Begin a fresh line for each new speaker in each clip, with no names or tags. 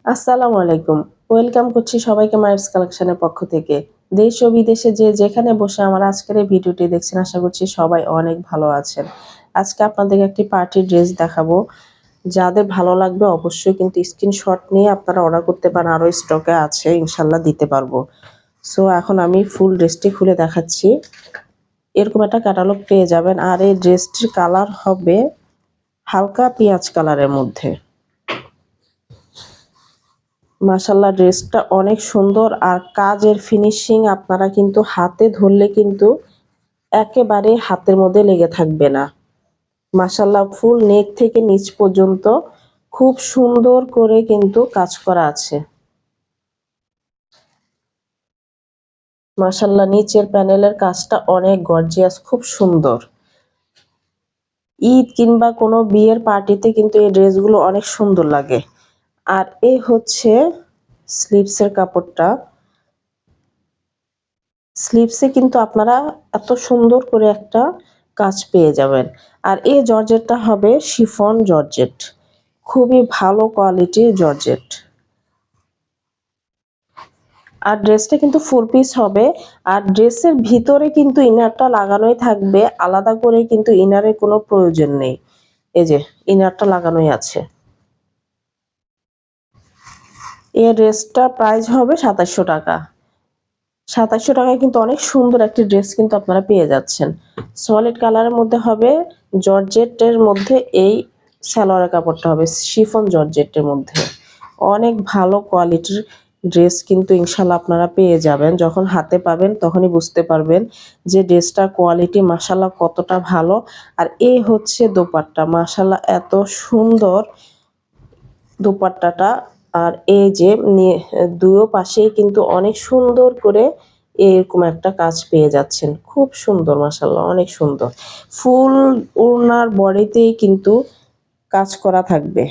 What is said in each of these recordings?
আসসালামু আলাইকুম। ওয়েলকাম করছি সবাইকে মাইভস কালেকশনের পক্ষ থেকে। দেশ ও বিদেশে যে যেখানে বসে আমার আজকের এই ভিডিওটি দেখছেন আশা করছি সবাই অনেক ভালো আছেন। আজকে আপনাদেরকে একটি পার্টি ড্রেস দেখাবো। যাদের ভালো লাগবে অবশ্যই কিন্তু স্ক্রিনশট নিয়ে আপনারা অর্ডার করতে পারেন। আরো স্টকে আছে, ইনশাআল্লাহ দিতে পারবো। সো এখন আমি ফুল ড্রেসটি খুলে দেখাচ্ছি। এরকম একটা ক্যাটালগ পেয়ে যাবেন আর এই ড্রেসটির কালার হবে হালকা পেঁয়াজ কালারের মধ্যে। মাশাআল্লাহ ড্রেসটা অনেক সুন্দর আর কাজের ফিনিশিং আপনারা কিন্তু হাতে ধরলে কিন্তু একেবারে হাতের মধ্যে লেগে থাকবে না। মাশাআল্লাহ ফুল নেক থেকে নিচ পর্যন্ত খুব সুন্দর করে কিন্তু কাজ করা আছে। মাশাআল্লাহ নিচের প্যানেলের কাজটা অনেক গর্জিয়াস, খুব সুন্দর। ঈদ কিংবা কোনো বিয়ের পার্টিতে কিন্তু এই ড্রেসগুলো অনেক সুন্দর লাগে। আর এই হচ্ছে স্লিভসের কাপড়টা। স্লিভসে কিন্তু আপনারা এত সুন্দর করে একটা কাজ পেয়ে যাবেন। আর এই জর্জেটটা হবে শিফন জর্জেট, খুবই ভালো কোয়ালিটির জর্জেট। আর ড্রেসটা কিন্তু ফুল পিস হবে। আর ড্রেসের ভিতরে কিন্তু ইনারটা লাগানোই থাকবে, আলাদা করে কিন্তু ইনারের কোনো প্রয়োজন নেই। এই যে ইনারটা লাগানোই আছে। এই ড্রেসটার প্রাইস হবে ২৭০০ টাকা। ২৭০০ টাকায় কিন্তু অনেক সুন্দর একটি ড্রেস কিন্তু আপনারা পেয়ে যাচ্ছেন। সলিড কালারের মধ্যে হবে, জর্জেটের মধ্যে এই সালোয়ারের কাপড়টা হবে শিফন জর্জেটের মধ্যে। অনেক ভালো কোয়ালিটির ড্রেস কিন্তু ইনশাআল্লাহ আপনারা পেয়ে যাবেন। যখন হাতে পাবেন তখনই বুঝতে পারবেন যে ড্রেসটার কোয়ালিটি মাশাআল্লাহ কতটা ভালো। আর এই হচ্ছে দোপাট্টা, মাশাআল্লাহ এত সুন্দর দোপাট্টাটা। আর এই যে দুই পাশেই কিন্তু অনেক সুন্দর করে এরকম একটা কাজ পেয়ে যাচ্ছেন, খুব সুন্দর মাশাআল্লাহ অনেক সুন্দর। ফুল ওড়নার বডিতেই কিন্তু কাজ করা থাকবে।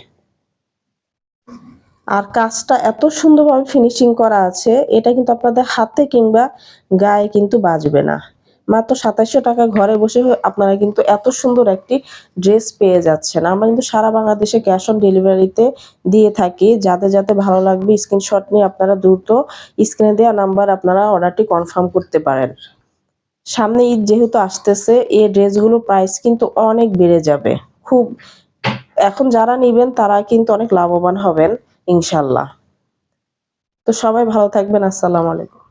আর কাজটা এত সুন্দরভাবে ফিনিশিং করা আছে, এটা কিন্তু আপনাদের হাতে কিংবা গায়ে কিন্তু বাজবে না। মাত্র ২৭০০ টাকা ঘরে বসে আপনারা কিন্তু এত সুন্দর একটি ড্রেস পেয়ে যাচ্ছেন। আমরা কিন্তু সারা বাংলাদেশে ক্যাশ অন ডেলিভারিতে দিয়ে থাকি। যাদের ভালো লাগবে স্ক্রিনশট নিয়ে আপনারা দ্রুত স্ক্রিনে দেওয়া নাম্বার আপনারা অর্ডারটি কনফার্ম করতে পারেন। সামনে ঈদ যেহেতু আসতেছে, এই ড্রেসগুলোর প্রাইস কিন্তু অনেক বেড়ে যাবে। খুব এখন যারা নিবেন তারা কিন্তু অনেক লাভবান হবেন ইনশাআল্লাহ। তো সবাই ভালো থাকবেন। আসসালামু আলাইকুম।